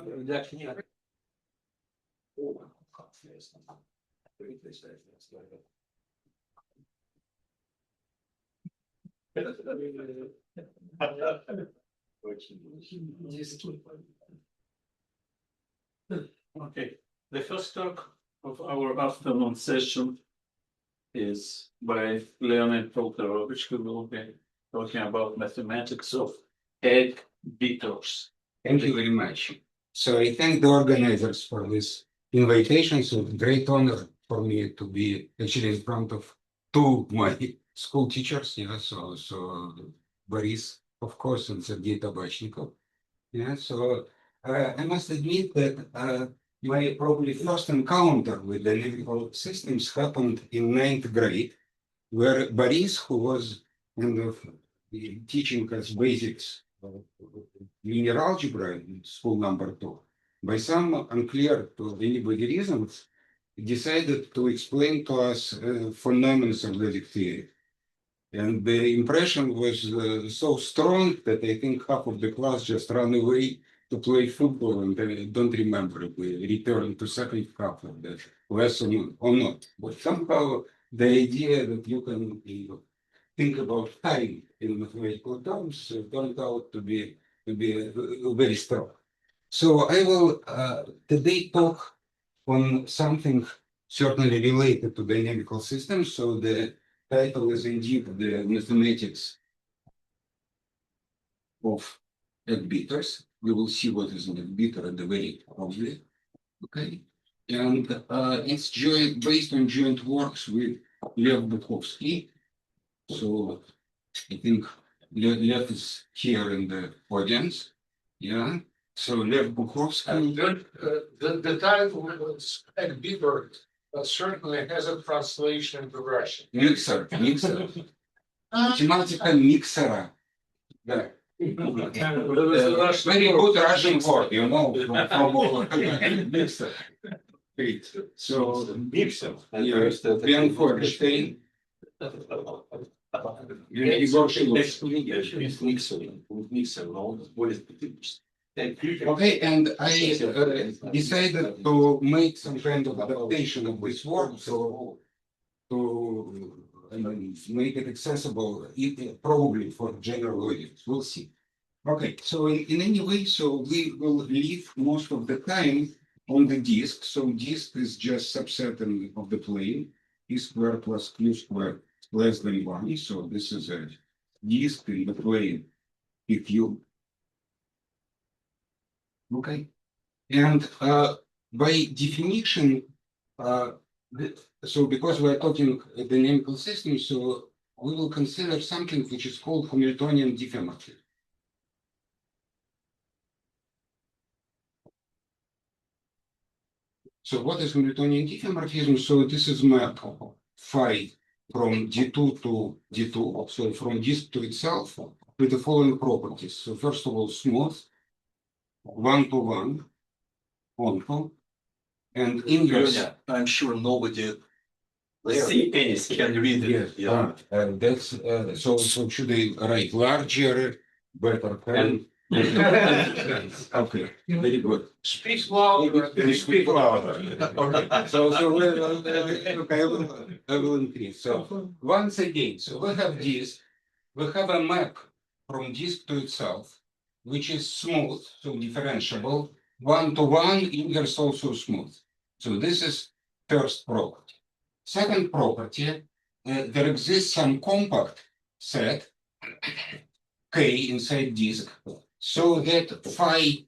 Okay, the first talk of our afternoon session is by Leonid Polterovich, who will be talking about mathematics of egg beaters. Thank you very much. So I thank the organizers for this invitation. So great honor for me to be actually in front of two my school teachers. Yeah, so Boris, of course, and Sergei Tabachnikov. Yeah, so I must admit that my probably first encounter with the analytical systems happened in ninth grade, where Boris, who was kind of teaching us basics of linear algebra in school number 2, by some unclear to anybody reasons, decided to explain to us phenomena of logic theory. And the impression was so strong that I think half of the class just ran away to play football, and I don't remember if we returned to second half of that lesson or not. But somehow the idea that you can think about time in mathematical terms turned out to be very strong. So I will today talk on something certainly related to dynamical systems. So the title is indeed the mathematics of egg beaters. We will see what is an egg beater at the very obvious. Okay, and it's based on joint works with Lev Bukovsky. So I think Lev is here in the audience. Yeah. So Lev Bukovsky. The title is egg beater certainly has a translation to Russian. Mixer. Математика миксера. Да. Very good Russian word, you know, from mixer. So, mixer. Ben Feuerstein. Okay, and I decided to make some kind of adaptation of this work to make it accessible, probably for general audience. We'll see. Okay, so in any way, so we will leave most of the time on the disk. So disk is just subset of the plane, e squared plus q squared less than 1. So this is a disk in the plane PQ. Okay, and by definition, so because we're talking dynamical systems, so we will consider something which is called Hamiltonian diffeomorphism. So what is Hamiltonian diffeomorphism? So this is map phi from D2 to D2, so from disk to itself, with the following properties. So first of all, smooth, one-to-one, onto, and inverse. I'm sure nobody can read it. Yes, Yeah. that's so should I write larger, better pen? Okay, very good. Speak louder. Speak louder. Okay, so okay, I will increase. So once again, so we have this, we have a map from disk to itself, which is smooth, so differentiable, one-to-one, inverse also smooth. So this is first property. Second property, there exists some compact set K inside disk, so that phi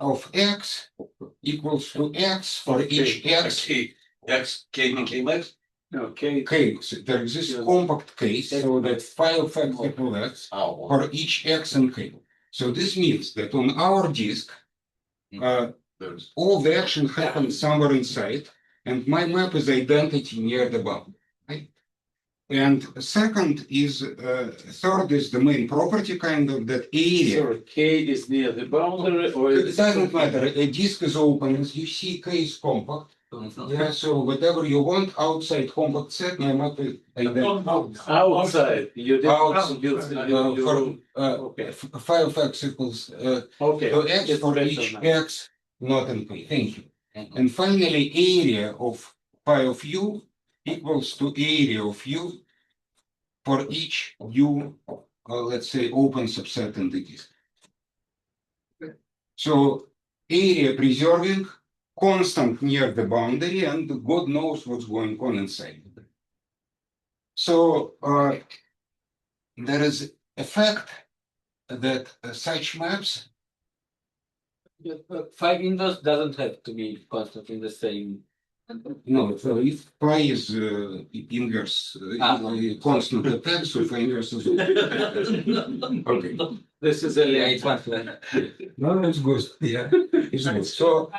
of x equals to x for each x. No, K. K, so there exists compact case, so that phi of x equals x for each x and k. So this means that on our disk, all the action happens somewhere inside, and my map is identity near the boundary. Right? And second is, third is the main property, kind of that area. Sorry, K is near the boundary, or It doesn't matter. A disk is open, as you see, K is compact. Yeah, so whatever you want outside compact set, my map is identity. outside. You did For phi of x equals okay. to x It's for better each now. x not in P. Thank you. And finally, area of pi of u equals to area of u for each u, let's say, open subset in the disk. So area preserving constant near the boundary, and God knows what's going on inside. So there is a fact that such maps. Five inverse doesn't have to be constant in the same. No, so if pi is inverse constant at x, so phi inverse is okay. This is a Yeah, it's one. No, it's good. Yeah, it's good. So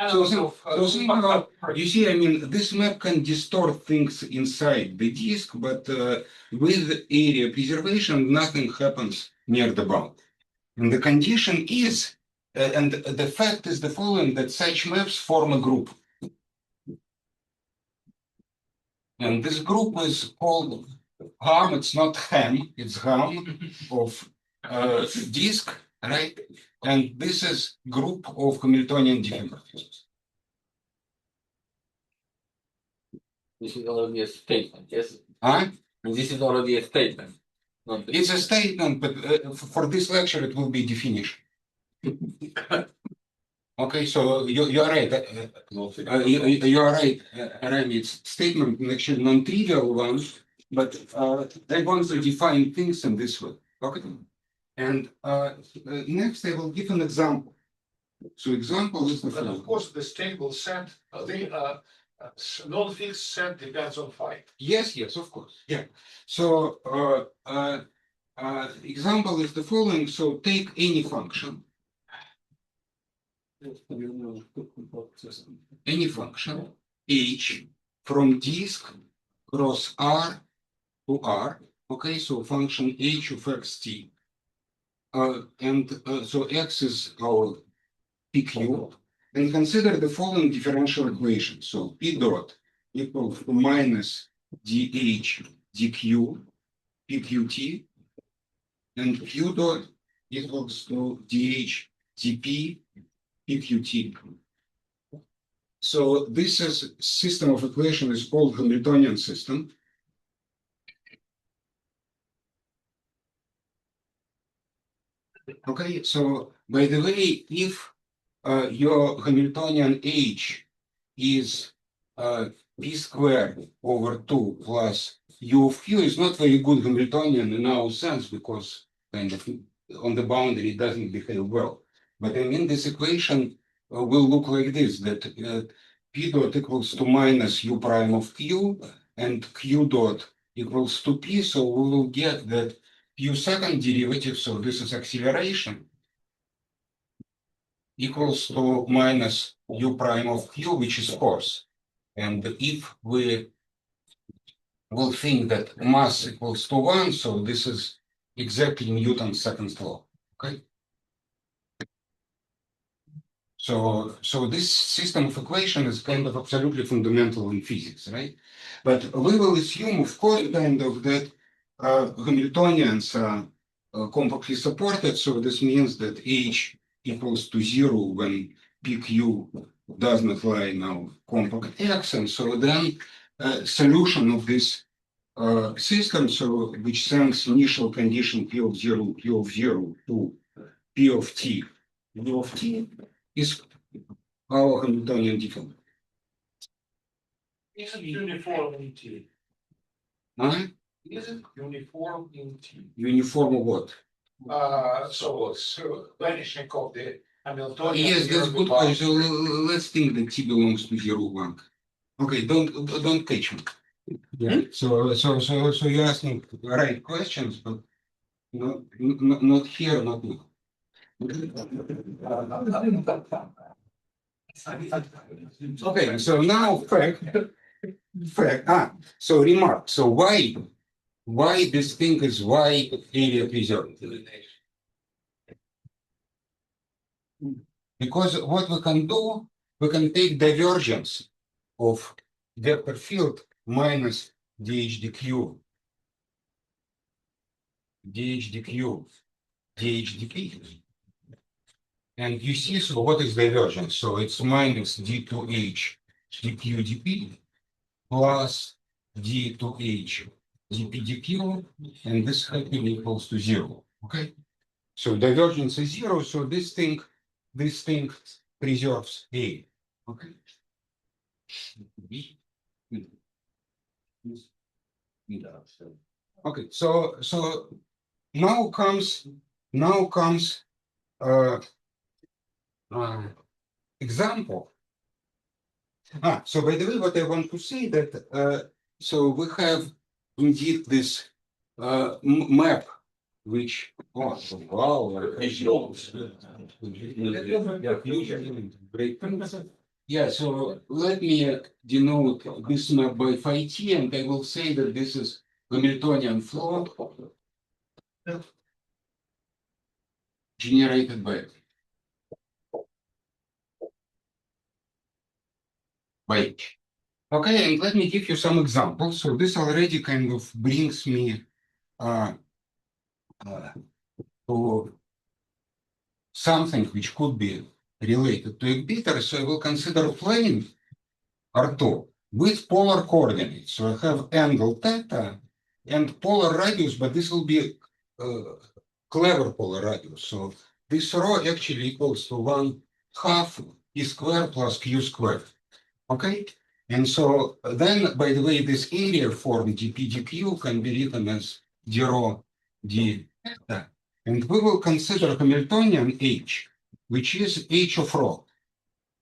you see, I mean, this map can distort things inside the disk, but with area preservation, nothing happens near the bound. And the condition is, and the fact is the following: that such maps form a group. And this group is called Ham. It's not Ham, it's Ham of disk, right? And this is group of Hamiltonian diffeomorphisms. This is already a statement, yes? Huh? And this is already a statement. It's a statement, but for this lecture it will be definition. Okay, so you're right. You're right, Remy. It's statement, actually non-trivial one, but I want to define things in this way. Okay. And next I will give an example. So example is the But of following. course, the stable set, the non-fixed set depends on phi. Yes, of course. Yeah. So example is the following. So take any function. Any function h from disk cross R to R. Okay, so function h of xt. So x is our pq. And consider the following differential equation. So p dot equals to minus dh dq pqt, and q dot equals to dh dp pqt. So this is system of equation is called Hamiltonian system. Okay, so by the way, if your Hamiltonian H is p squared over 2 plus u of q, is not very good Hamiltonian in our sense, because kind of on the boundary it doesn't behave well. But I mean, this equation will look like this, that p dot equals to minus u prime of q, and q dot equals to p, so we will get that u second derivative, so this is acceleration, equals to minus u prime of q, which is force. And if we will think that mass equals to 1, so this is exactly Newton's second law. Okay. So this system of equation is kind of absolutely fundamental in physics, right? But we will assume, of course, kind of that Hamiltonians are compactly supported. So this means that H equals to 0 when PQ does not lie in our compact X. And so then solution of this system, so which sends initial condition P of 0 to P of T, U of T, is our Hamiltonian difference. Is it uniform in T? Huh? Is it uniform in T? Uniform of what? So vanishing of the Hamiltonian. Yes, that's good question. So let's think that T belongs to 0, 1. Okay, don't catch me. Yeah. So you're asking the right questions, but not here, not now. Okay, so now fact. So remark. So why this thing is why area preserved? Because what we can do, we can take divergence of vector field minus dh dq, dh dq, dh dp. And you see, so what is divergence? So it's minus d2h dq dp plus d2h dp dq, and this happily equals to 0. Okay. So divergence is 0. So this thing preserves A. Okay. Okay. So now comes uh, example. So by the way, what I want to say that so we have indeed this map which wow, great. Yeah, so let me denote this map by phi t, and I will say that this is Hamiltonian flow generated by H. Okay, and let me give you some examples. So this already kind of brings me to something which could be related to exhibitor. So I will consider plane R2 with polar coordinates. So I have angle theta and polar radius, but this will be clever polar radius. So this rho actually equals to 1/2 e squared plus q squared. Okay. And so then, by the way, this area form dp dq can be written as d rho d theta. And we will consider Hamiltonian H, which is H of rho.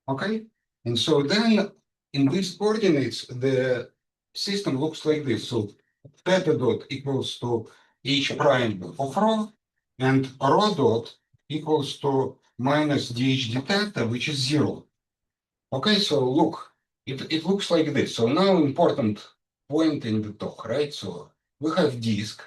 Okay. And so then in these coordinates, the system looks like this. So theta dot equals to H prime of rho, and rho dot equals to minus dh d theta, which is 0. Okay, so look, it looks like this. So now important point in the talk, right? So we have disk,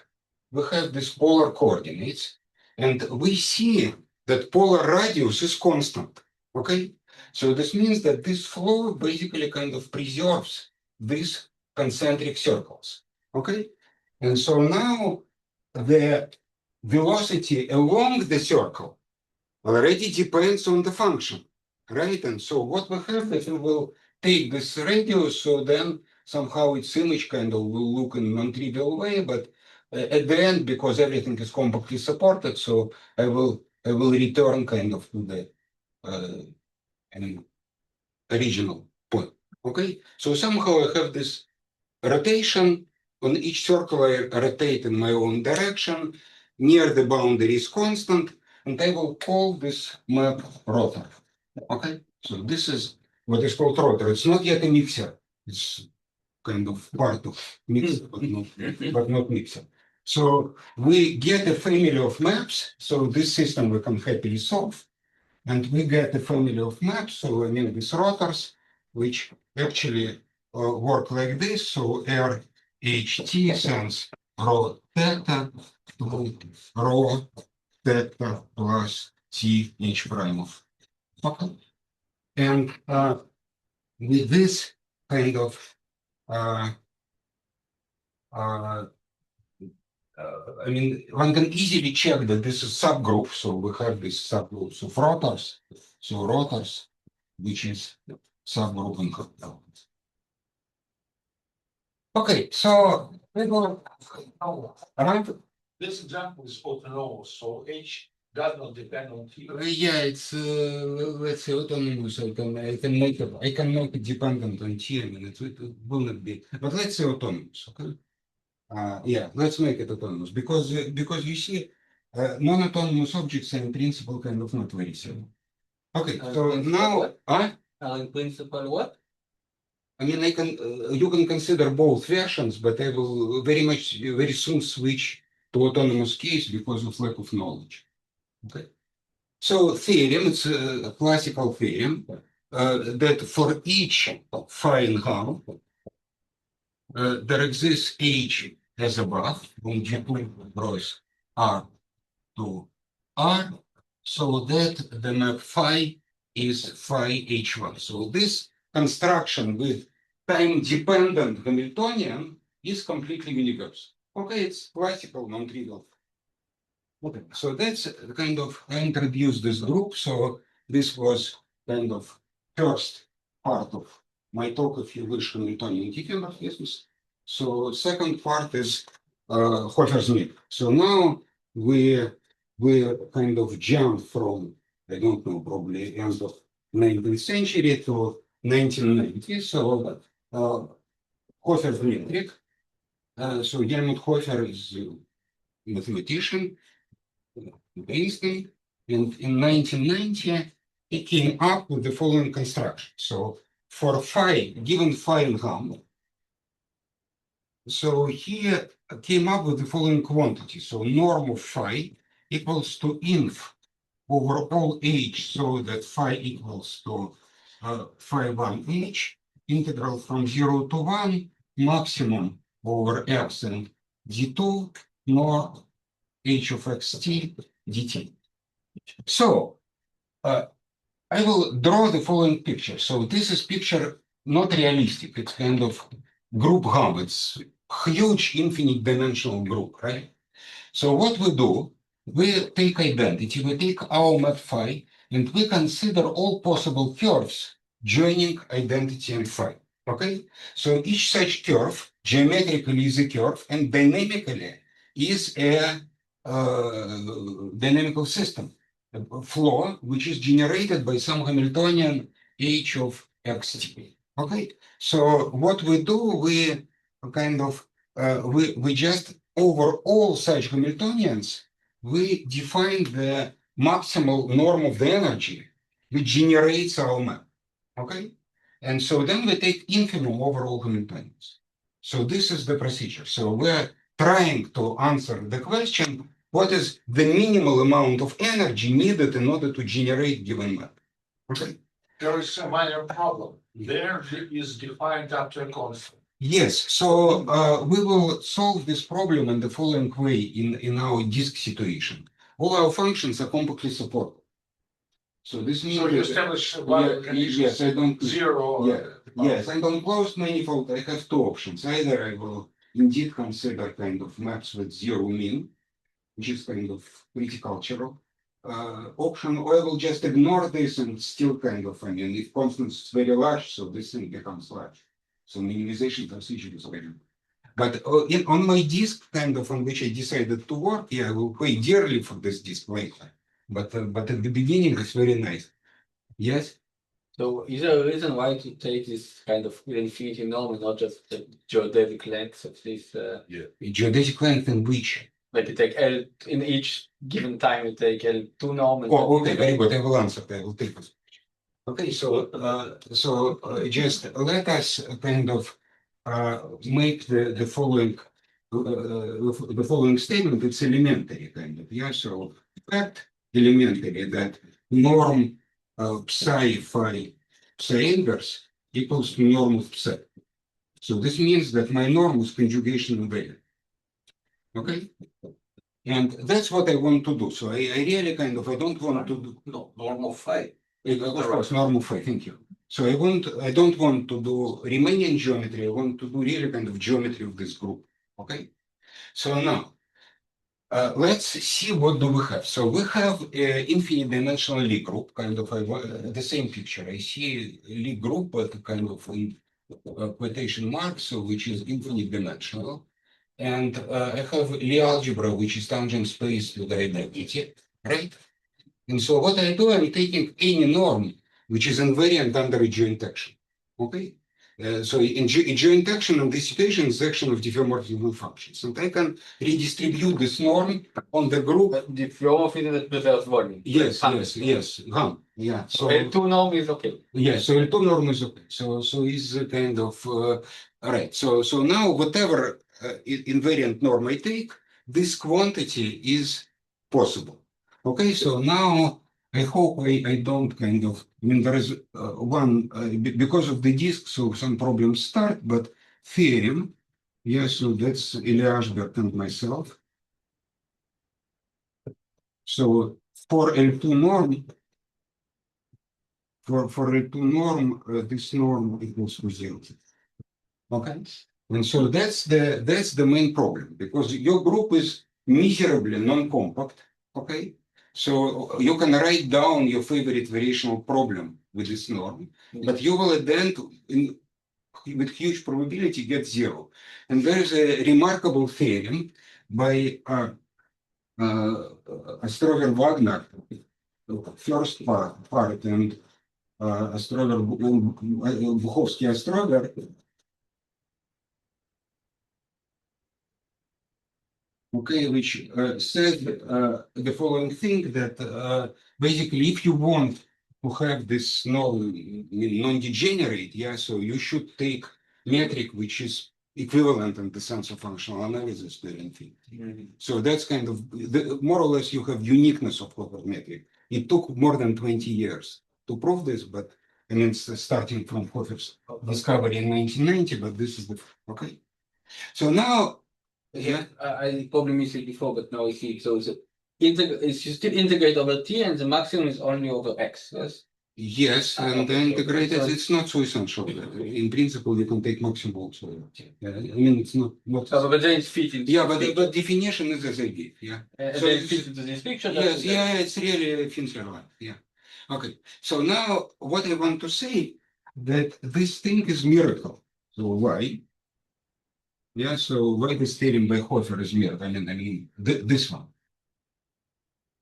we have these polar coordinates, and we see that polar radius is constant. Okay, so this means that this flow basically kind of preserves these concentric circles. Okay, and so now the velocity along the circle already depends on the function, right? And so what we have, if we will take this radius, so then somehow its image kind of will look in a non-trivial way, but at the end, because everything is compactly supported, so I will return kind of to the original point. Okay, so somehow I have this rotation on each circle. I rotate in my own direction. Near the boundary is constant, and I will call this map rotor. Okay, so this is what is called rotor. It's not yet a mixer. It's kind of part of mixer, but not mixer. So we get a family of maps. So this system we can happily solve. And we get a family of maps. So I mean these rotors, which actually work like this. So RHT sends rho theta to rho theta plus T H prime of. Okay. And with this kind of I mean, one can easily check that this is subgroup. So we have this subgroups of rotors. So rotors, which is subgroup in Hamilton. Okay, so we will This example is autonomous, so H does not depend on T. yeah, it's let's say autonomous. I can make it dependent on T. I mean, it will not be, but let's say autonomous. Okay. Yeah, let's make it autonomous because you see, non-autonomous objects are in principle kind of not very similar. Okay, so now, In principle, what? I mean, you can consider both versions, but I will very soon switch to autonomous case because of lack of knowledge. Okay, so theorem, it's a classical theorem that for each phi in Hall, there exists H as above, when G2 grows R to R, so that the map phi is phi H1. So this construction with time-dependent Hamiltonian is completely universal. Okay, it's classical non-trivial. Okay, so that's kind of, I introduced this group, so this was kind of first part of my talk, if you wish, Hamiltonian Tiefenbach. So second part is Hofer's myth. So now we kind of jump from, I don't know, probably end of 19th century to 1990. So Hofer's metric. So Helmut Hofer is a mathematician, Einstein, and in 1990 he came up with the following construction. So for phi, given phi and gamma, so he came up with the following quantity. So norm of phi equals to inf over all h, so that phi equals to phi 1h, integral from 0 to 1, maximum over x and d2, nor h of xt dt. So I will draw the following picture. So this is picture not realistic. It's kind of group hum. It's huge infinite dimensional group, right? So what we do, we take identity, we take our map phi, and we consider all possible curves joining identity and phi. Okay? So each such curve geometrically is a curve and dynamically is a dynamical system, a flow which is generated by some Hamiltonian h of xt. Okay? So what we do, we kind of we just over all such Hamiltonians, we define the maximal norm of the energy which generates our map. Okay? And so then we take infimum over all Hamiltonians. So this is the procedure. So we're trying to answer the question, what is the minimal amount of energy needed in order to generate given map? Okay? There is a minor problem. The energy is defined after a constant. Yes, so we will solve this problem in the following way in our disk situation. All our functions are compactly supported. So this means So you that- establish Yeah, one condition, yes, I don't zero. yes, and on closed manifold I have two options. Either I will indeed consider kind of maps with zero mean, which is kind of pretty cultural option, or I will just ignore this and still kind of, I mean, if constant is very large, so this thing becomes large. So minimization procedure is very good. But on my disk, kind of on which I decided to work, yeah, I will pay dearly for this disk later. But at the beginning, it's very nice. Yes. So is there a reason why to take this kind of infinity norm and not just the geodesic length of this? Geodesic length in which? Like you take L in each given time, you take L2 norm. And Oh, okay, very good. I will answer. I will take this. Okay, so just let us kind of make the following the following statement. It's elementary kind of, yeah. So fact elementary that norm psi phi psi inverse equals to norm of psi. So this means that my norm is conjugation invariant. Okay. And that's what I want to do. So I really kind of, I don't want to do. No, norm of phi. Of course, normal phi, thank you. So I don't want to do Riemannian geometry, I want to do really kind of geometry of this group. Okay. So now, let's see what do we have. So we have an infinite dimensional Lie group, kind of the same picture. I see Lie group, but kind of in quotation marks, so which is infinite dimensional. And I have Lie algebra, which is tangent space to the identity, right? And so what I do, I'm taking any norm which is invariant under a geointection. Okay? So in geointection in this situation is action of diffeomorphism functions. And I can redistribute this norm on the group. the diffeomorphism that reverse volume. Yes. Yeah. So L2 norm is okay. Yeah, so L2 norm is okay. So is kind of right. So now whatever invariant norm I take, this quantity is possible. Okay, so now I hope I don't kind of, I mean, there is one, because of the disk, so some problems start, but theorem, yeah, so that's Eliashberg and myself. So for L2 norm, for L2 norm, this norm equals to 0. Okay, and so that's the main problem, because your group is miserably non-compact. Okay, so you can write down your favorite variational problem with this norm, but you will at the end, with huge probability, get zero. And there is a remarkable theorem by Astrover Wagner, first part and Astrover Buchowski Astrover. Okay, which said the following thing that basically, if you want to have this non-degenerate, yeah, so you should take metric which is equivalent in the sense of functional analysis to infinity. So that's kind of more or less you have uniqueness of Hopper metric. It took more than 20 years to prove this, but I mean, it's starting from Hopper's discovery in 1990, but this is the okay. So now. Yeah, I probably missed it before, but now I see it. So it's you still integrate over t, and the maximum is only over x. Yes. Yes, and okay, the integrated, so- it's not so essential. In principle, you can take maximum also. Yeah, I mean, it's not. But then it's fit into Yeah, this but the picture. definition is as I give. Yeah. And So then it it's- fits into this picture. Yes, that's yeah, it's really relevant. Yeah. Okay. So now what I want to say that this thing is miracle. So why? Yeah. So why this theorem by Hofer is miracle? I mean, this one.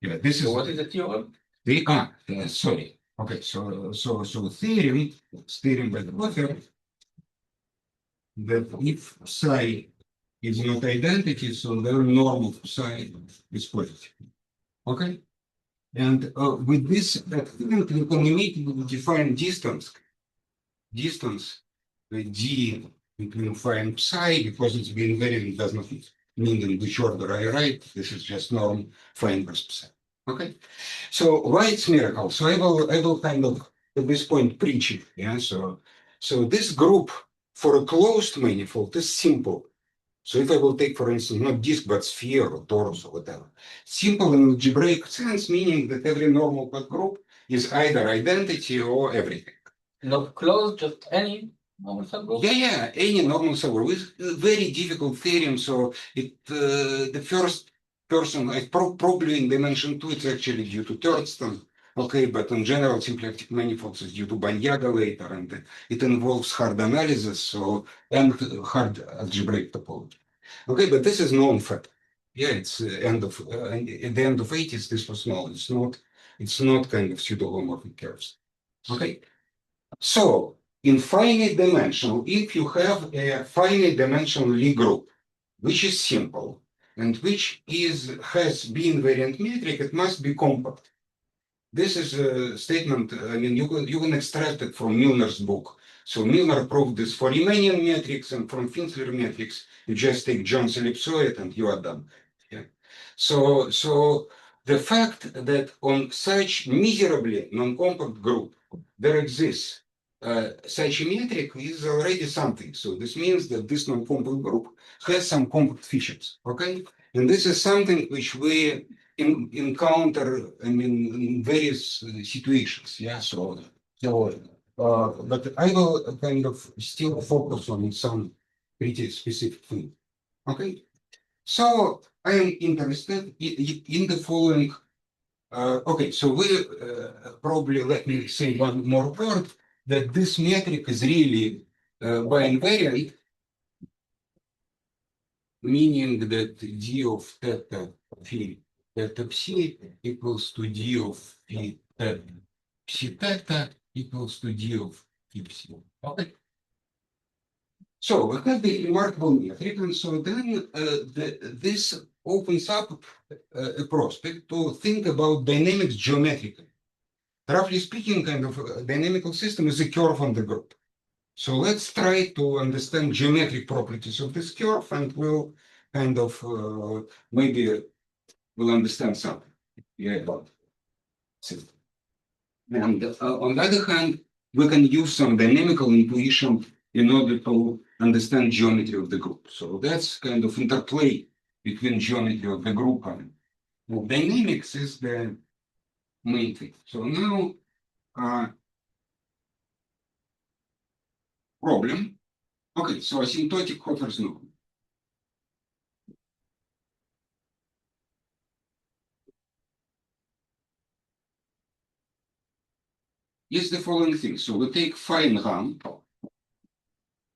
Yeah. This So is what is the theorem? Sorry. Okay. So theorem by the Hofer that if psi is not identity, so the norm of psi is positive. Okay. And with this thing, you can immediately define distance, d between phi and psi, because it's being invariant, it does not mean in which order I write. This is just norm phi inverse psi. Okay. So why it's miracle? So I will kind of at this point preach it. Yeah. So this group for a closed manifold is simple. So if I will take, for instance, not disk, but sphere or torus or whatever, simple in algebraic sense, meaning that every normal group is either identity or everything. Not closed, just any normal subgroup? Yeah, any normal subgroup is a very difficult theorem. So the first person, probably in dimension 2, it's actually due to Thurston. Okay, but in general, symplectic manifolds is due to Banyaga later, and it involves hard analysis, and hard algebraic topology. Okay, but this is known fact. Yeah, it's at the end of 80s, this was known. It's not kind of pseudo-homomorphic curves. Okay, so in finite dimensional, if you have a finite dimensional Lie group, which is simple and which has B-invariant metric, it must be compact. This is a statement, I mean, you can extract it from Milner's book. So Milner proved this for Riemannian metrics, and from Finsler metrics, you just take John's ellipsoid and you are done. Yeah. So the fact that on such miserably non-compact group, there exists such a metric is already something. So this means that this non-compact group has some compact features, okay? And this is something which we encounter, I mean, in various situations. Yeah, but I will kind of still focus on some pretty specific thing. Okay, so I am interested in the following. Okay, so we probably let me say one more word that this metric is really bi-invariant, meaning that d of theta phi theta psi equals to d of phi theta psi theta equals to d of phi psi. Okay. So we have the remarkable metric, and so then this opens up a prospect to think about dynamics geometrically. Roughly speaking, kind of a dynamical system is a curve on the group. So let's try to understand geometric properties of this curve, and we'll kind of maybe we'll understand something about system. And on the other hand, we can use some dynamical intuition in order to understand geometry of the group. So that's kind of interplay between geometry of the group and dynamics is the main thing. So now problem. Okay, so asymptotic Hofer's norm. is the following thing. So we take phi in RAM,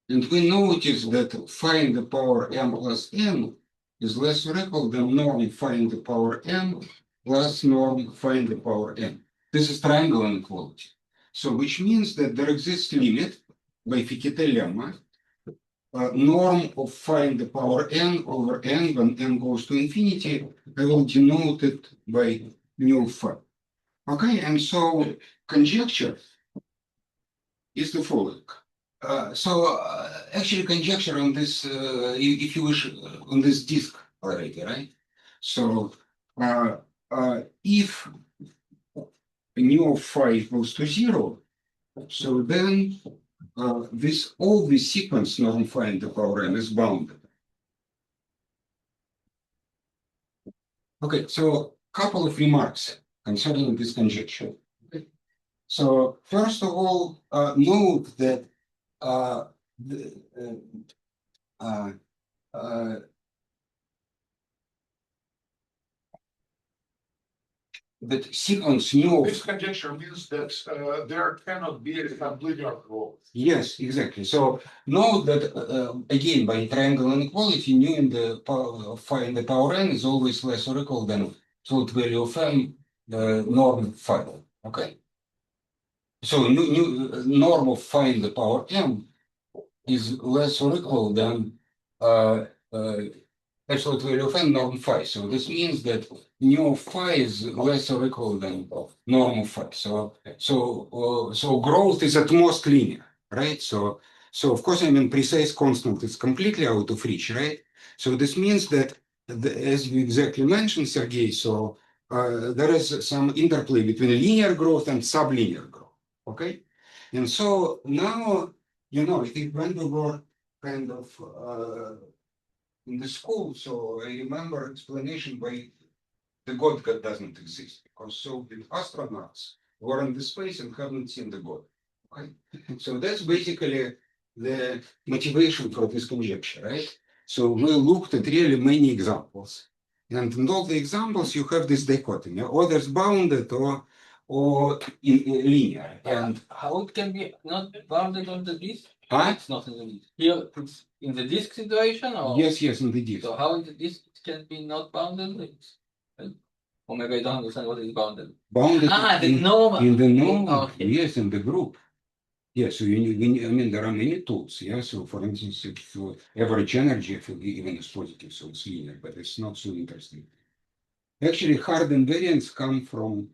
and we notice that phi in the power m plus n is less or equal than norm phi in the power m plus norm phi in the power n. This is triangle inequality. So which means that there exists limit by Fichet lemma, norm of phi in the power n over n when n goes to infinity. I will denote it by mu phi. Okay, and so conjecture is the following. Actually conjecture on this, if you wish, on this disk already, right? So if nu of phi equals to 0, so then this all the sequence norm phi in the power n is bounded. Okay, so couple of remarks concerning this conjecture. So first of all, note that that sequence nu This of conjecture means that there cannot be a linear growth. yes, exactly. So note that again by triangle inequality, nu in the power phi in the power n is always less or equal than absolute value of m norm phi. Okay. So norm of phi in the power m is less or equal than uh, uh, absolute value of n norm phi. So this means that nu of phi is less or equal than norm of phi. So growth is at most linear, right? So of course, I mean, precise constant is completely out of reach, right? So this means that, as you exactly mentioned, Sergey, so there is some interplay between linear growth and sublinear growth, okay? And so now, I think when we were kind of in the school, so I remember explanation by the God doesn't exist because so the astronauts were in the space and haven't seen the God. Okay, so that's basically the motivation for this conjecture, right? So we looked at really many examples, and in all the examples you have this dichotomy: or there's bounded or linear. And How it can be not bounded on the disk? huh? It's not in the disk. Here it's in the disk situation or Yes, in the disk. so how in the disk it can be not bounded? Or maybe I don't understand what is bounded. Bounded The norm. in the norm, Okay. yes, in the group. Yeah, so I mean, there are many tools. Yeah, so for instance, if average energy, if even is positive, so it's linear, but it's not so interesting. Actually, hard invariants come from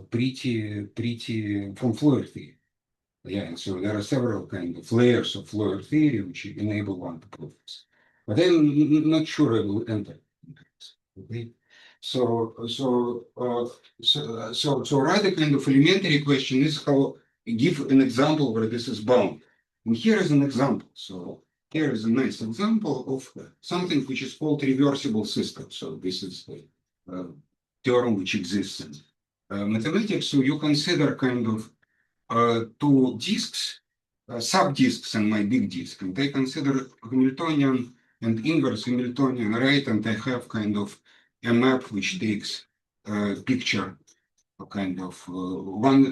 pretty from Floer theory. Yeah, and so there are several kind of layers of Floer theory which enable one to prove this. But I'm not sure I will enter into this. Okay. So rather kind of elementary question is how give an example where this is bound. And here is an example. So here is a nice example of something which is called reversible system. So this is a term which exists in mathematics. So you consider kind of two disks, sub-disks in my big disk, and I consider Hamiltonian and inverse Hamiltonian, right? And I have kind of a map which takes a picture of kind of one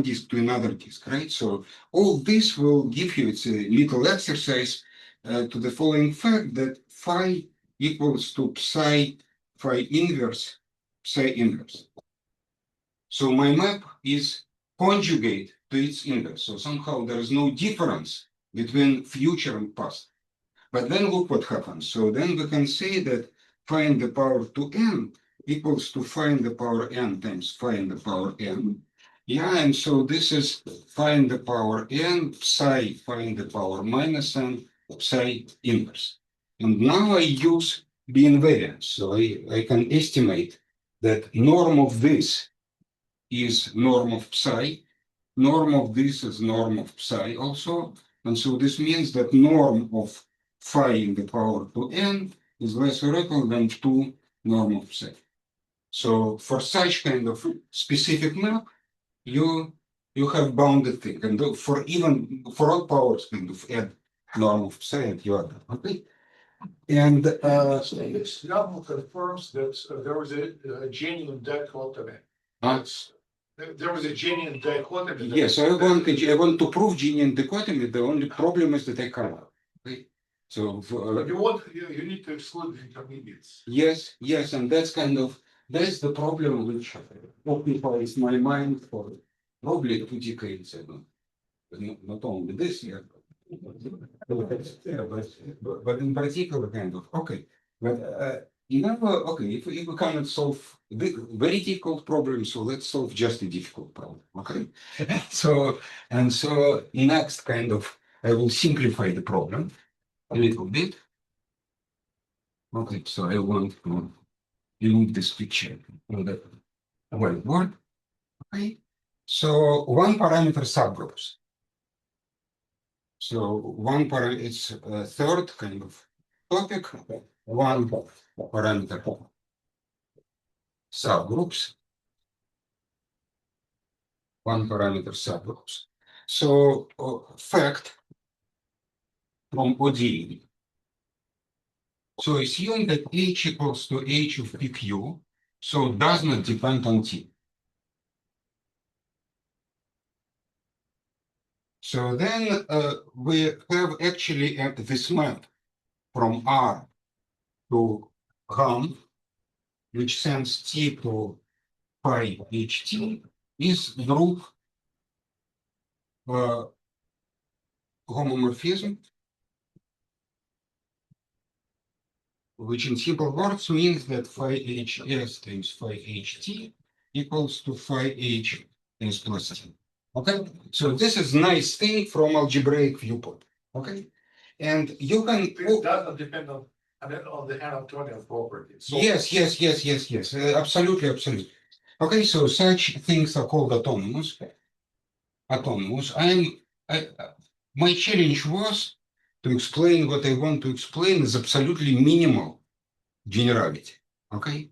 disk to another disk, right? So all this will give you, it's a little exercise to the following fact that phi equals to phi inverse. So my map is conjugate to its inverse. So somehow there is no difference between future and past. But then look what happens. So then we can say that phi in the power to n equals to phi in the power n times phi in the power n. Yeah, and so this is phi in the power n, psi in the power minus n, psi inverse. And now I use B invariance. So I can estimate that norm of this is norm of psi. Norm of this is norm of psi also. And so this means that norm of phi in the power to n is less or equal than 2 norm of psi. So for such kind of specific map, you have bounded thing. And for all powers kind of add norm of psi and you are done. Okay. And So this example confirms that there was a genuine dichotomy. Huh? That's There was a genuine dichotomy. Yes, I want to prove genuine dichotomy. The only problem is that I can't. Okay? So You need to exclude the intermediates. yes, and that's the problem which occupies my mind for probably 2 decades ago. But not only this year, but in particular okay. But okay, if we cannot solve the very difficult problem, so let's solve just a difficult problem. Okay. So next I will simplify the problem a little bit. Okay, so I want to remove this picture from the whiteboard. Okay. So one parameter subgroups. So one parameter is a third topic, one parameter subgroups, one parameter subgroups. So fact from ODE. So assume that H equals to H of PQ, so does not depend on T. So then we have actually this map from R to GAM, which sends T to phi HT, is group homomorphism, which in simple words means that phi HS times phi HT equals to phi H S plus T. Okay, so this is nice thing from algebraic viewpoint. Okay, and you can. It doesn't depend on the Hamiltonian properties. So Yes, absolutely. Okay, so such things are called autonomous. My challenge was to explain what I want to explain is absolutely minimal generality. Okay,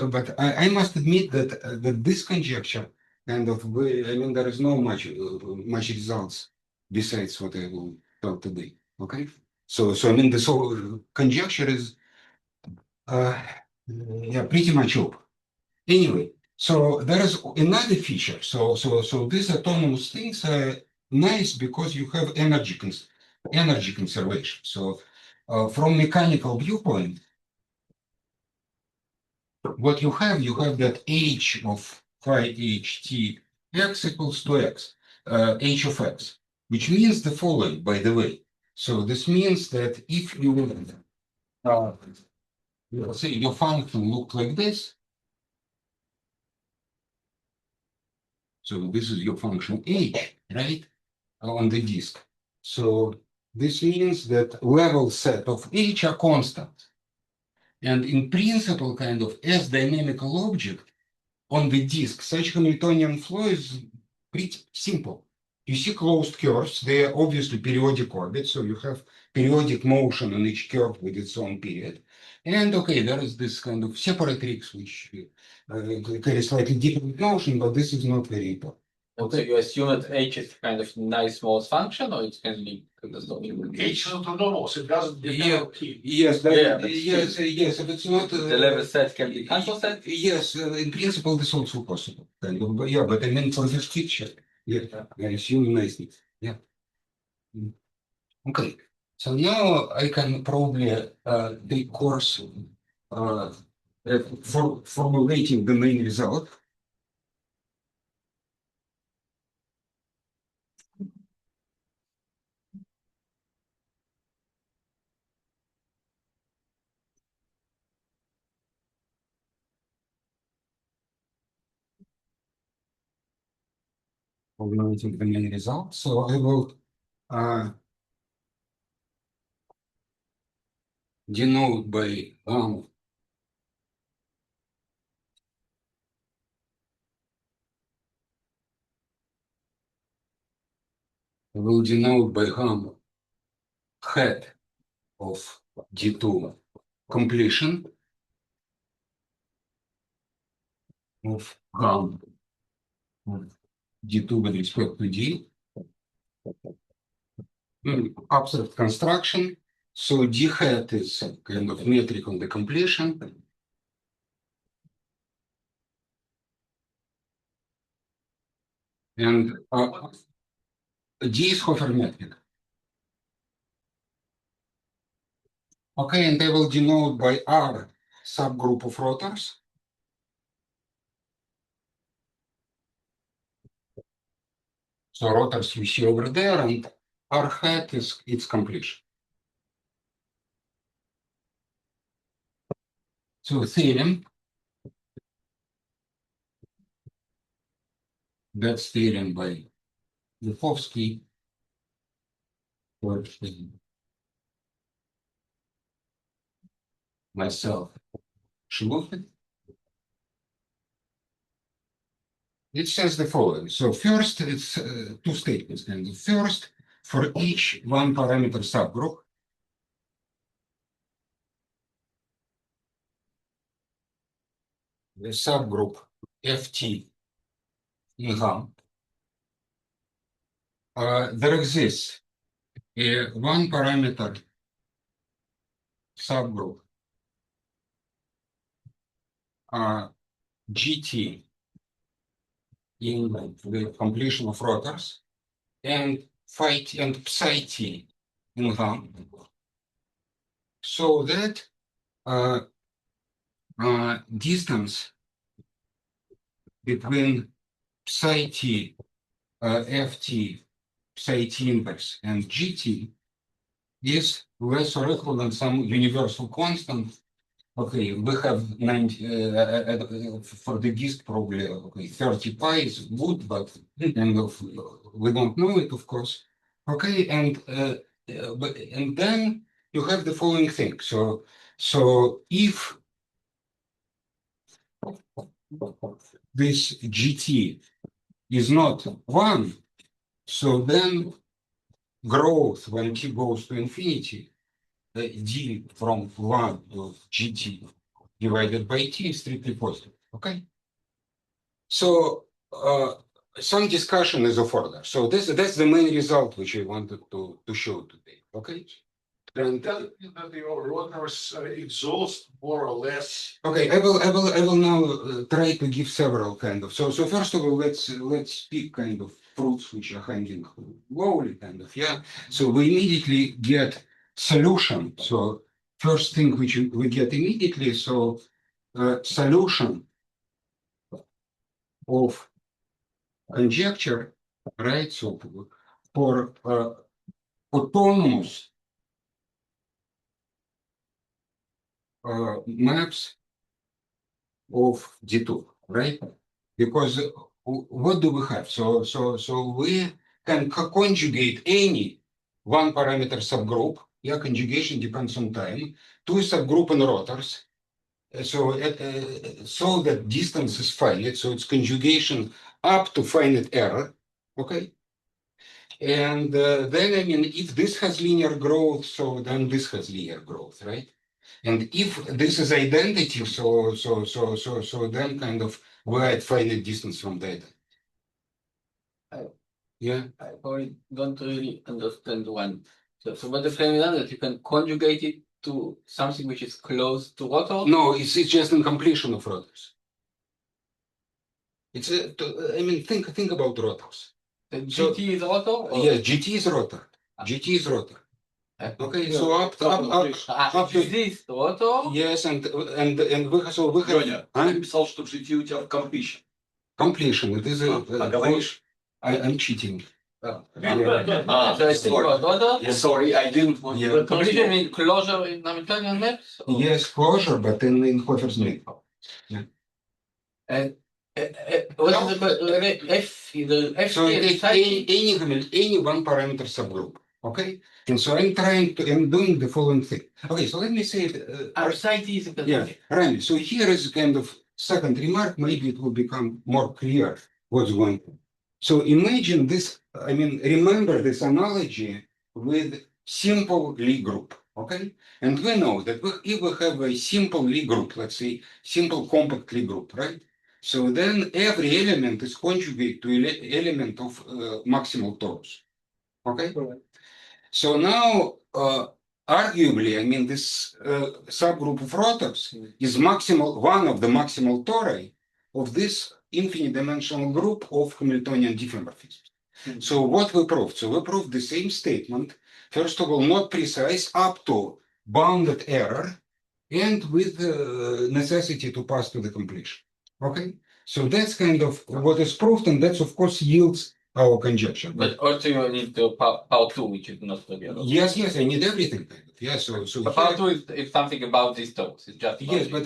but I must admit that this conjecture there is no much results besides what I will talk today. Okay, so this whole conjecture is pretty much open. Anyway, so there is another feature. So these autonomous things are nice because you have energy conservation. So from mechanical viewpoint, what you have that h of phi ht x equals to x, h of x, which means the following, by the way. So this means that if you let's say your function looked like this. So this is your function h, right, on the disk. So this means that level set of h are constant. And in principle, as dynamical object on the disk, such Hamiltonian flow is pretty simple. You see closed curves, they are obviously periodic orbits, so you have periodic motion on each curve with its own period. And okay, there is this separatrix which carries slightly different motion, but this is not very important. So you assume that H is nice small function, or it can be H is autonomous. It doesn't depend on T. Yes, yes. If it's not the level set can be cancel set. Yes, in principle, this is also possible. But yeah, but I mean for this picture, I assume nicely. Yeah. Okay. So now I can probably take course for formulating the main result. Formulating the main result. So I will denote by head of D2 completion of GAM D2 with respect to D. Abstract construction. So D hat is metric on the completion. And D is Hofer metric. Okay, and I will denote by R subgroup of rotors. So rotors you see over there, and R hat is its completion. So theorem, that's theorem by Lefovsky, or myself, Shilufin. It says the following. So first, it's two statements. And the first, for each one parameter subgroup, the subgroup FT in GAM, there exists a one parameter subgroup GT in the completion of rotors and phi t and psi t in GAM, so that distance between psi t, ft, psi t inverse, and gt is less or equal than some universal constant. Okay, we have 90 for the disk probably okay 30 pi is good, but and we don't know it, of course. Okay, and then you have the following thing. So if this GT is not one, so then growth when t goes to infinity, d from 1 to gt divided by t is strictly positive. Okay. So some discussion is of order. So that's the main result which I wanted to show today. Okay. And That the rotors exhaust more or less. okay, I will now try to give several kind of. So first of all, let's pick kind of fruits which are hanging lowly, kind of, yeah. So we immediately get solution. So first thing which we get immediately, so solution of conjecture, right? So for autonomous maps of D2, right? Because what do we have? So we can conjugate any one parameter subgroup. Yeah, conjugation depends on time. To a subgroup in rotors. So that distance is finite. So it's conjugation up to finite error. Okay. And then I mean, if this has linear growth, so then this has linear growth, right? And if this is identity, so then kind of we're at finite distance from data. Yeah. I probably don't really understand one. So what the claim is that you can conjugate it to something which is close to rotor? No, it's just incompletion of rotors. It's I mean, think about rotors. The GT is rotor? Or? Yeah, GT is rotor. GT is rotor. Okay, so up to this rotor? yes, and we have Леня, а? ты написал, что GT у тебя в completion. Completion. It is А говоришь? I'm cheating. So it's Sorry. rotor? Yeah, sorry, I didn't want Yeah. to. Completion means closure in Hamiltonian maps? Or? Yes, closure, but in Hofer's map. And what is the F? The F So it takes any one parameter subgroup. Okay, and so I'm doing the following thing. Okay, so let me say it. Our site is Yeah, right. So here is kind of second remark. Maybe it will become more clear what's going on. So imagine this. I mean, remember this analogy with simple Lie group. Okay, and we know that if we have a simple Lie group, let's say simple compact Lie group, right? So then every element is conjugate to element of maximal torus. Okay. Right. So now, arguably, I mean, this subgroup of rotors is one of the maximal tori of this infinite dimensional group of Hamiltonian diffeomorphisms. So what we proved? So we proved the same statement. First of all, not precise up to bounded error and with the necessity to pass to the completion. Okay? So that's kind of what is proved, and that's of course yields our conjecture. But also you need the power two, which is not together. Yes, I need everything. Yes, so But power two is something about these talks. It's just yes, but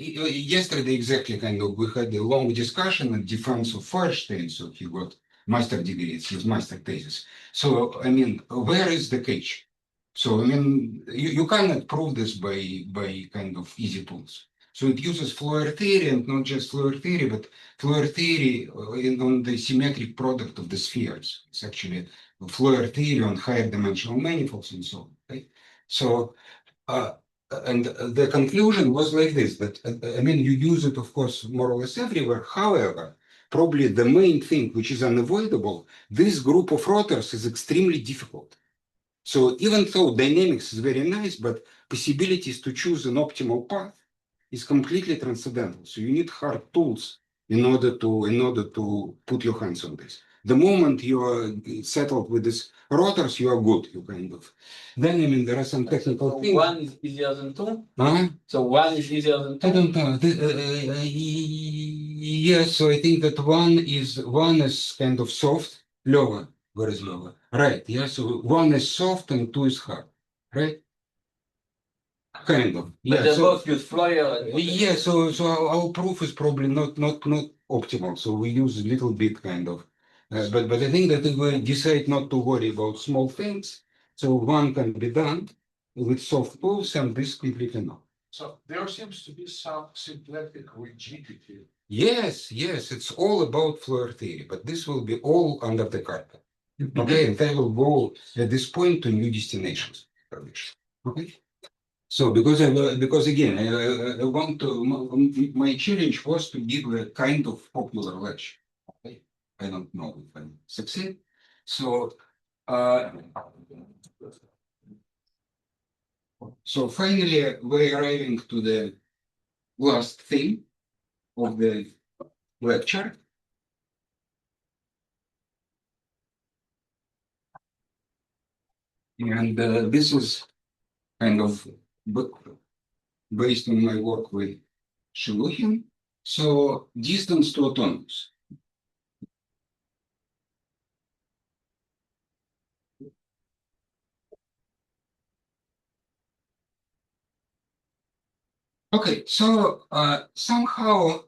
yesterday exactly kind of we had a long discussion in defense of Feuerstein, so he got master degree, it's his master thesis. So I mean, where is the catch? So I mean, you cannot prove this by kind of easy tools. So it uses Floer theory, and not just Floer theory, but Floer theory on the symmetric product of the spheres. It's actually Floer theory on higher dimensional manifolds and so on. Right? So and the conclusion was like this, that I mean, you use it, of course, more or less everywhere. However, probably the main thing which is unavoidable, this group of rotors is extremely difficult. So even though dynamics is very nice, but possibilities to choose an optimal path is completely transcendental. So you need hard tools in order to put your hands on this. The moment you are settled with these rotors, you are good. You kind of. Then I mean there are some technical so things. one is easier than two. Huh? So one is easier than two. I don't know. Yes, so I think that one is kind of soft, lower. Where is lower? Right. Yeah. So one is soft and two is hard. Right. Kind of. But Yeah. they So both use Floyer. And yeah. So our proof is probably not optimal. So we use a little bit kind of. But I think that if we decide not to worry about small things, so one can be done with soft tools, and this completely not. So there seems to be some symplectic rigidity. Yes, it's all about Floer theory, but this will be all under the carpet. Okay, and I will go at this point to new destinations. Okay. So because again, I want to my challenge was to give a kind of popular lecture. Okay, I don't know if I succeed. So so finally we're arriving to the last theme of the lecture. And this is kind of based on my work with Shilukhin. So distance to autonomous. Okay, so somehow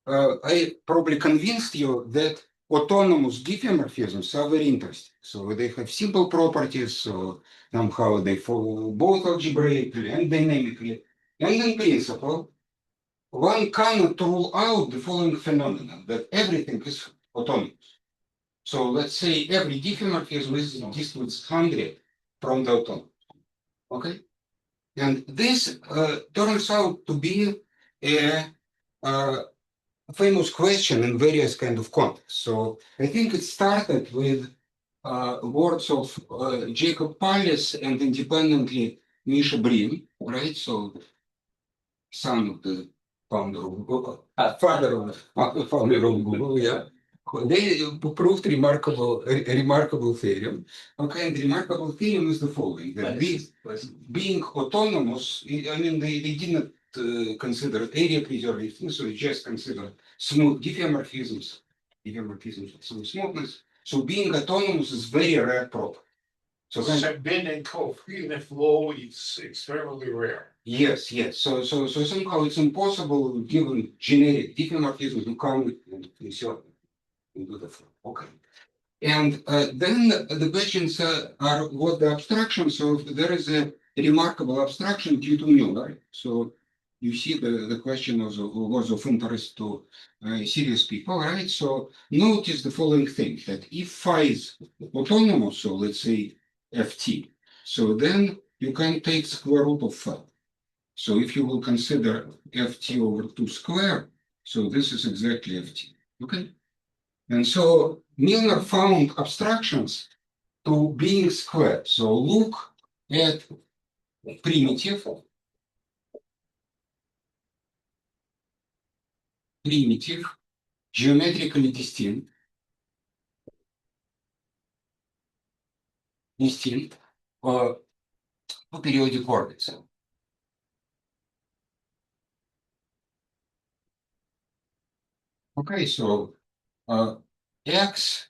I probably convinced you that autonomous diffeomorphisms are very interesting. So they have simple properties, so somehow they follow both algebraically and dynamically. And in principle, one cannot rule out the following phenomenon, that everything is autonomous. So let's say every diffeomorphism is distance 100 from the autonomous. Okay? And this turns out to be a famous question in various kind of contexts. So I think it started with words of Jacob Palles and independently Misha Brin, right? So son of the founder of Google, founder of Google, yeah. They proved remarkable theorem. Okay, and the remarkable theorem is the following: that being autonomous, I mean, they did not consider area preservation, so they just consider smooth diffeomorphisms of some smoothness. So being autonomous is very rare property. So Bending free in a flow is extremely rare. yes. So somehow it's impossible given generic diffeomorphism to come and insert into the flow. Okay. And then the questions are what the abstraction. So there is a remarkable abstraction due to Miller. So you see the question was of interest to serious people, right? So notice the following thing, that if phi is autonomous, so let's say ft, so then you can take square root of phi. So if you will consider ft over 2 squared, so this is exactly ft, okay? And so Milner found abstractions to being squared. So look at primitive geometrically distinct two periodic orbits. Okay, so x,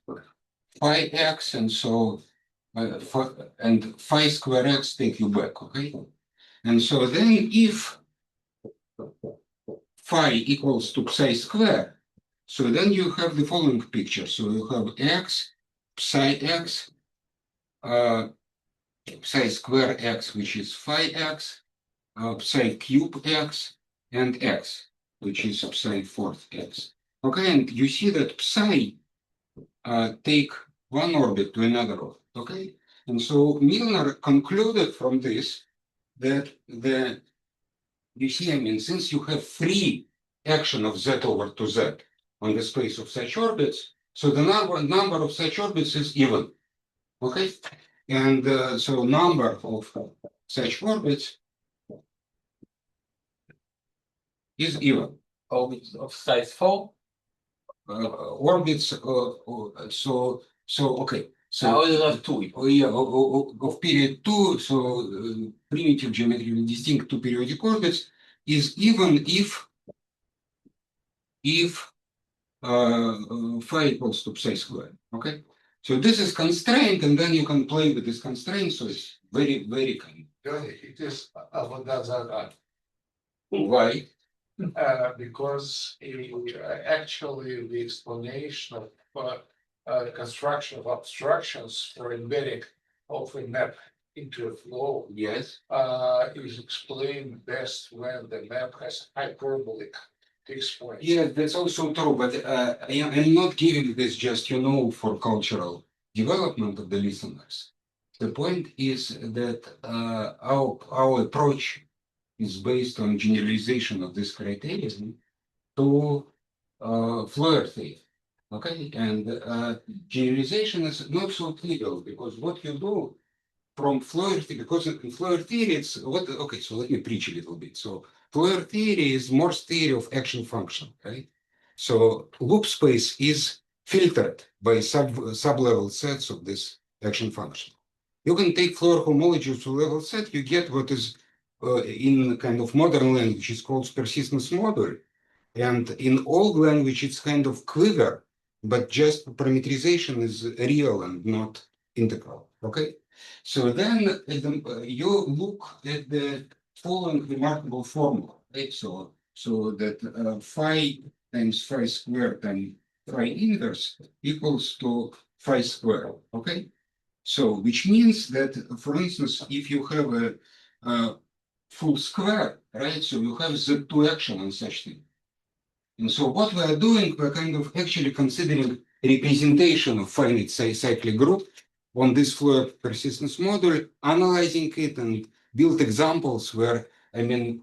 phi x, and so and phi square x take you back, okay? And so then if phi equals to psi square, so then you have the following picture. So you have x, psi x, psi square x, which is phi x, psi cube x, and x, which is psi fourth x. Okay, and you see that psi take one orbit to another orbit, okay? And so Milner concluded from this that you see, I mean, since you have free action of z over to z on the space of such orbits, so the number of such orbits is even, okay? And so number of such orbits is even. Orbits of size 4. Orbits, so okay. So Order of 2. yeah, of period 2, so primitive geometrically distinct two periodic orbits is even if phi equals to psi squared. Okay, so this is constraint, and then you can play with this constraint. So it's very, very kind. It is avodah. Why? Because actually the explanation of construction of abstractions for embedding of a map into a flow Yes. is explained best when the map has hyperbolic explain. Yeah, that's also true, but I'm not giving this just, for cultural development of the listeners. The point is that our approach is based on generalization of this criterion to Floer theory. Okay, and generalization is not so trivial because what you do from Floer theory, because in Floer theory it's what. Okay, so let me preach a little bit. So Floer theory is Morse theory of action function, right? So loop space is filtered by sub-level sets of this action function. You can take Floer homology to level set, you get what is in kind of modern language is called persistence model. And in old language, it's kind of quiver, but just parameterization is real and not integral. Okay. So then you look at the following remarkable formula, right? So that phi times phi squared times phi inverse equals to phi squared. Okay. So which means that, for instance, if you have a full square, right? So you have Z2 action on such thing. And so what we are doing, we're kind of actually considering representation of finite cyclic group on this Floer persistence model, analyzing it and build examples where,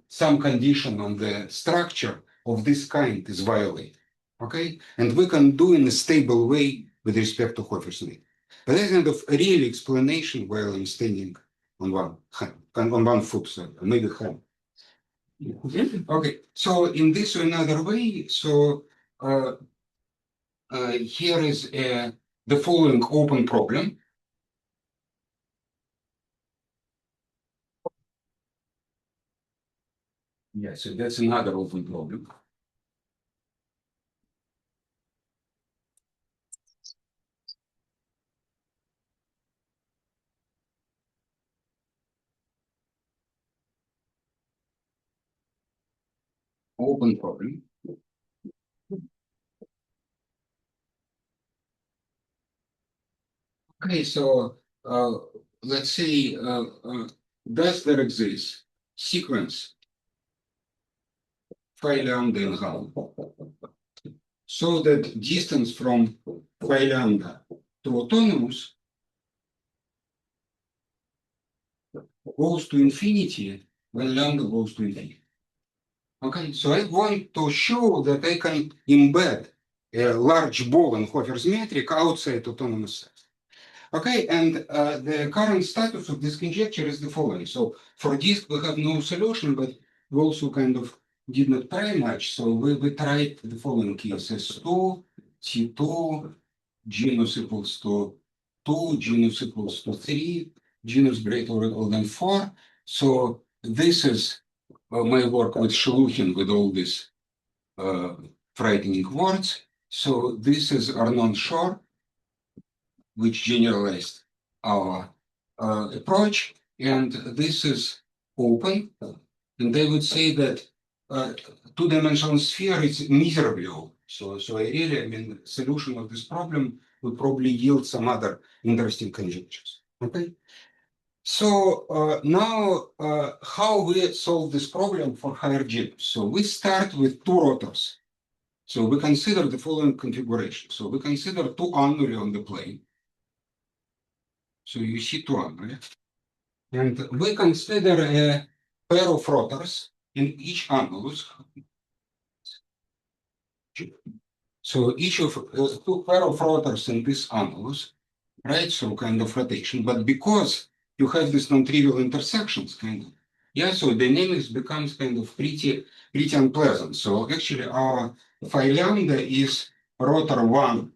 some condition on the structure of this kind is violated. Okay? And we can do in a stable way with respect to Hofer-Smith. But that's kind of a real explanation while I'm standing on one hand, on one foot, so maybe hand. Okay, so in this or another way, so here is the following open problem. Yeah, so that's another open problem. Open problem. Okay, so let's say, does there exist sequence phi lambda in gamma so that distance from phi lambda to autonomous goes to infinity when lambda goes to infinity? Okay, so I want to show that I can embed a large ball in Hofer's metric outside autonomous set. Okay, and the current status of this conjecture is the following. So for disk, we have no solution, but we also kind of did not try much, so we tried the following cases: 2, T2, genus equals to 2, genus equals to 3, genus greater or equal than 4. So this is my work with Shlukin with all these frightening words. So this is Arnon Shor, which generalized our approach, and this is open. And they would say that two-dimensional sphere is miserably open. So I mean, solution of this problem would probably yield some other interesting conjectures. Okay. So now, how we solve this problem for higher genus? So we start with two rotors. So we consider the following configuration. So we consider two annuli on the plane. So you see two annuli. And we consider a pair of rotors in each annulus. So each of two pair of rotors in this annulus, right? So kind of rotation. But because you have these non-trivial intersections, kind of, yeah, so dynamics becomes kind of pretty unpleasant. So actually our phi lambda is rotor 1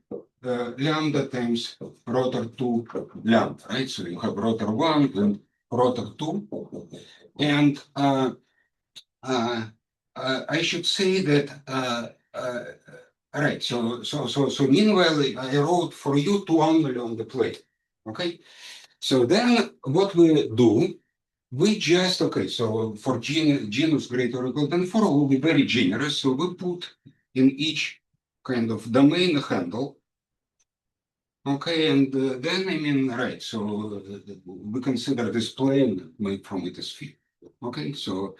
lambda times rotor 2 lambda, right? So you have rotor 1 and rotor 2. And I should say that right. So meanwhile, I wrote for you two annuli on the plate. Okay. So then what we do, we just so for genus greater or equal than 4, we'll be very generous. So we put in each kind of domain a handle. Okay, and then I mean, right, so we consider this plane made from it as sphere. Okay, so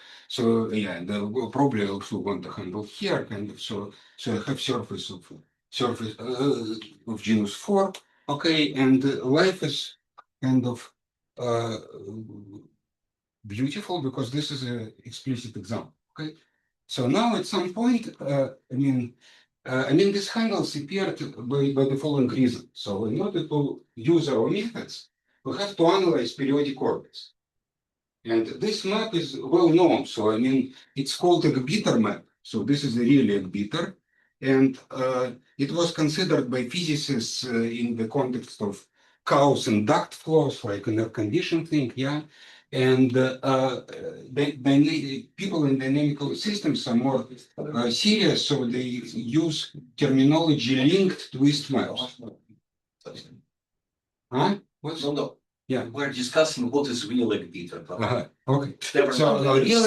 yeah, and probably also want to handle here, kind of, so I have surface of genus 4. Okay, and life is kind of beautiful because this is an explicit example. Okay, so now at some point, I mean, these handles appeared by the following reason. So in order to use our methods, we have to analyze periodic orbits. And this map is well known. So I mean, it's called a Gbitter map. So this is really a Gbitter. And it was considered by physicists in the context of chaos and duct flows, like an air conditioned thing, yeah. And people in dynamical systems are more serious, so they use terminology linked twist maps. Huh? What's No. Yeah. We're discussing what is real Peter. Okay. Never So mind. real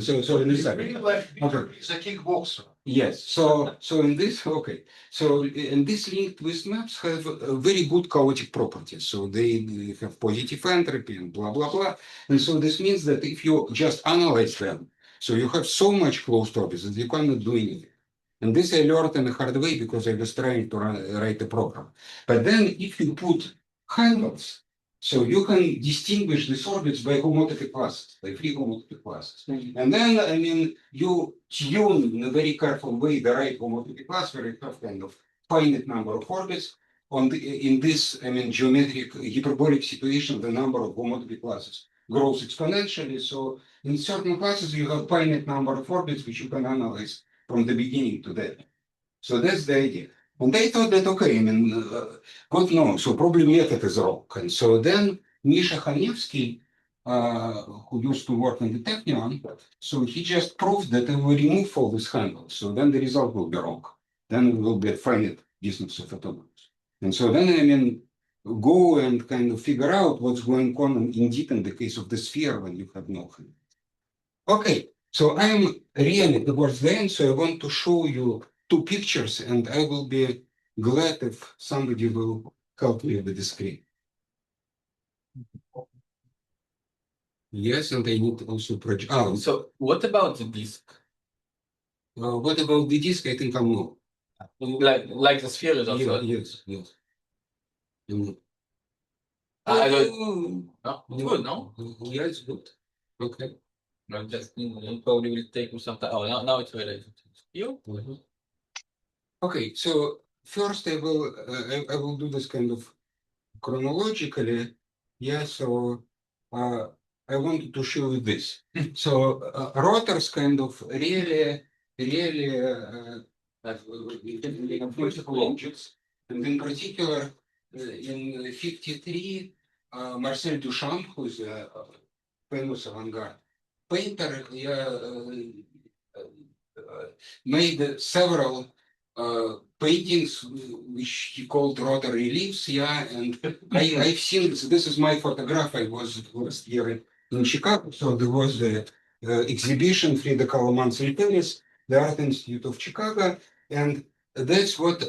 Still, so in a second. Real life Okay. is a kickboxer. Yes. So in this, okay. So in this linked twist maps have very good chaotic properties. So they have positive entropy and blah blah blah. And so this means that if you just analyze them, so you have so much closed orbits that you cannot do anything. And this I learned in a hard way because I was trying to write a program. But then if you put handles, so you can distinguish these orbits by homotopy classes, by free homotopy classes. And then, I mean, you tune in a very careful way the right homotopy class where you have kind of finite number of orbits. In this, I mean, geometric hyperbolic situation, the number of homotopy classes grows exponentially. So in certain classes, you have finite number of orbits which you can analyze from the beginning to the end. So that's the idea. And they thought that, okay, I mean, God knows, so probably method is wrong. And so then Misha Kanevsky, who used to work in the Technion, so he just proved that if we remove all these handles, so then the result will be wrong. Then it will be a finite distance of atoms. And so then, I mean, go and kind of figure out what's going on indeed in the case of the sphere when you have no handle. Okay, so I am really towards the end, so I want to show you two pictures, and I will be glad if somebody will help me with the screen. Yes, and I need also project. Oh, So what about the disk? what about the disk? I think I'm no. Like the sphere is also. Yes. I don't. No, it's good, no? Yeah, it's good. Okay. I'm just probably will take you some time. Oh, now it's related to you. Okay, so first I will do this kind of chronologically. Yeah, so I wanted to show you this. So rotors kind of really have multiple objects, and in particular in 53, Marcel Duchamp, who is a famous avant-garde painter, made several paintings which he called rotor reliefs. Yeah, and I've seen this. This is my photograph. I was last year in Chicago, so there was the exhibition Frida Kahlo Mansell Paris, the Art Institute of Chicago, and that's what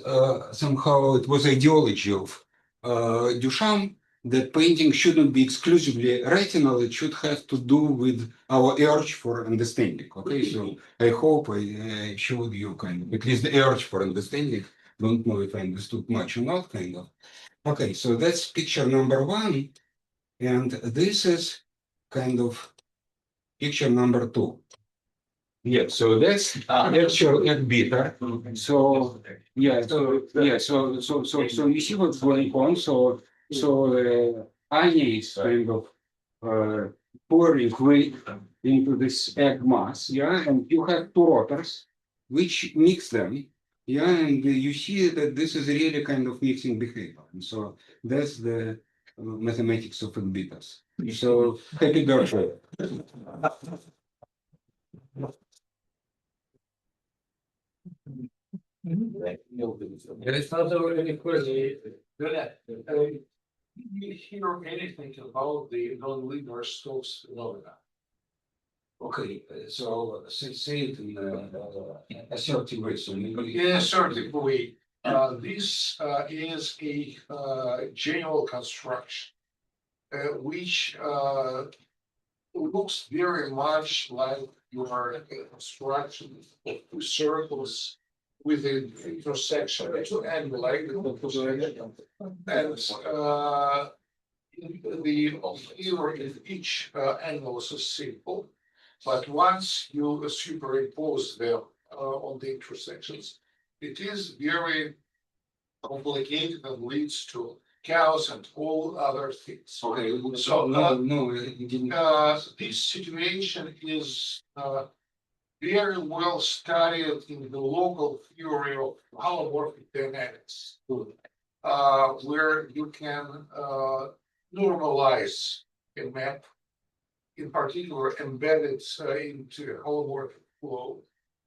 somehow it was ideology of Duchamp, that painting shouldn't be exclusively retinal, it should have to do with our urge for understanding. Okay, so I hope I showed you kind of at least the urge for understanding. Don't know if I understood much or not, kind of. Okay, so that's picture number one, and this is kind of picture number two. Yeah, so that's actual egg beater. So yeah, so you see what's going on. So Anya is kind of pouring weight into this egg mass, yeah, and you have two rotors which mix them, yeah, and you see that this is really kind of mixing behavior. And so that's the mathematics of egg beaters. So happy birthday. It's not really crazy. Did you hear anything about the non-linear Stokes phenomena? Okay, so say it in assertive way. So In a certain way, this is a general construction, which looks very much like your construction of two circles with an intersection, two angles, like and the figure in each angle is simple, but once you superimpose them on the intersections, it is very complicated and leads to chaos and all other things. okay, So, no, it didn't. This situation is very well studied in the local theory of holomorphic dynamics, where you can normalize a map, in particular embedded into a holomorphic flow,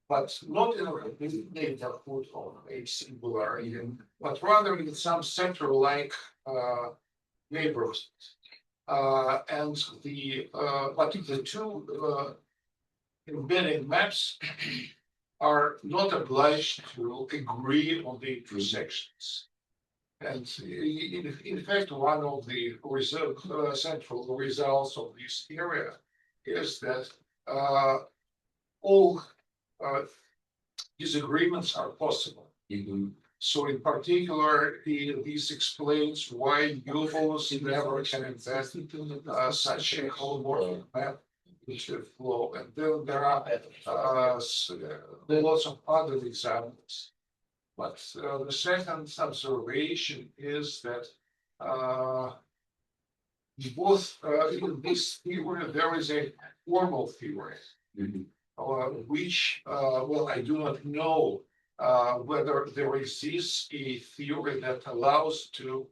but not in a data put on a singular item, but rather in some center-like neighborhood. And but the two embedding maps are not obliged to agree on the intersections. And in fact, one of the central results of this area is that all disagreements are possible. So in particular, this explains why UFOs never can invest such a holomorphic map into flow. And then there are lots of other examples. But the second observation is that both in this theory, there is a formal theory, which, well, I do not know whether there exists a theory that allows to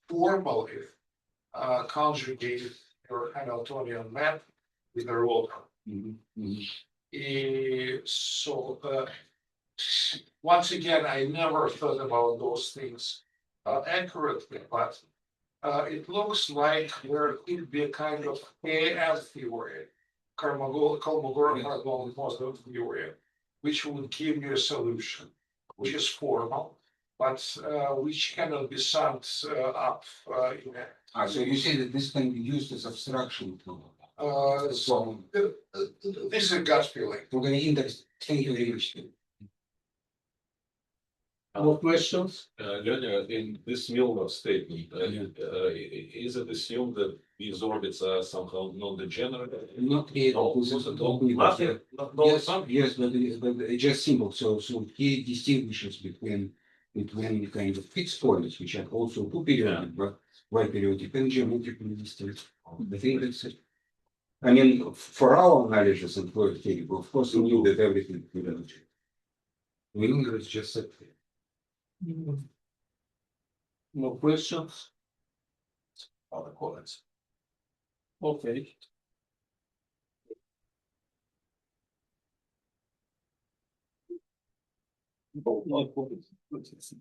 formally conjugate your Hamiltonian map with a rotor. So once again, I never thought about those things accurately, but it looks like there could be a kind of AF theory, Kolmogorov-Hartmann theory, which would give you a solution, which is formal, but which cannot be summed up in a. So you say that this can be used as abstraction to This is a gut feeling. Okay, interesting. Thank you very much. More questions? Leonid, in this Milner statement, is it assumed that these orbits are somehow non-degenerate? Not yet. No, This is not all we nothing, have. no Yes, assumption. yes, but just simple. So he distinguishes between kind of fixed points, which are also two periodic, but y periodic and geometrically distinct. I think that's it. I mean, for our analysis and for table, of course, we knew that everything would have changed. We knew that it's just that. No questions? Other comments. Okay. No questions.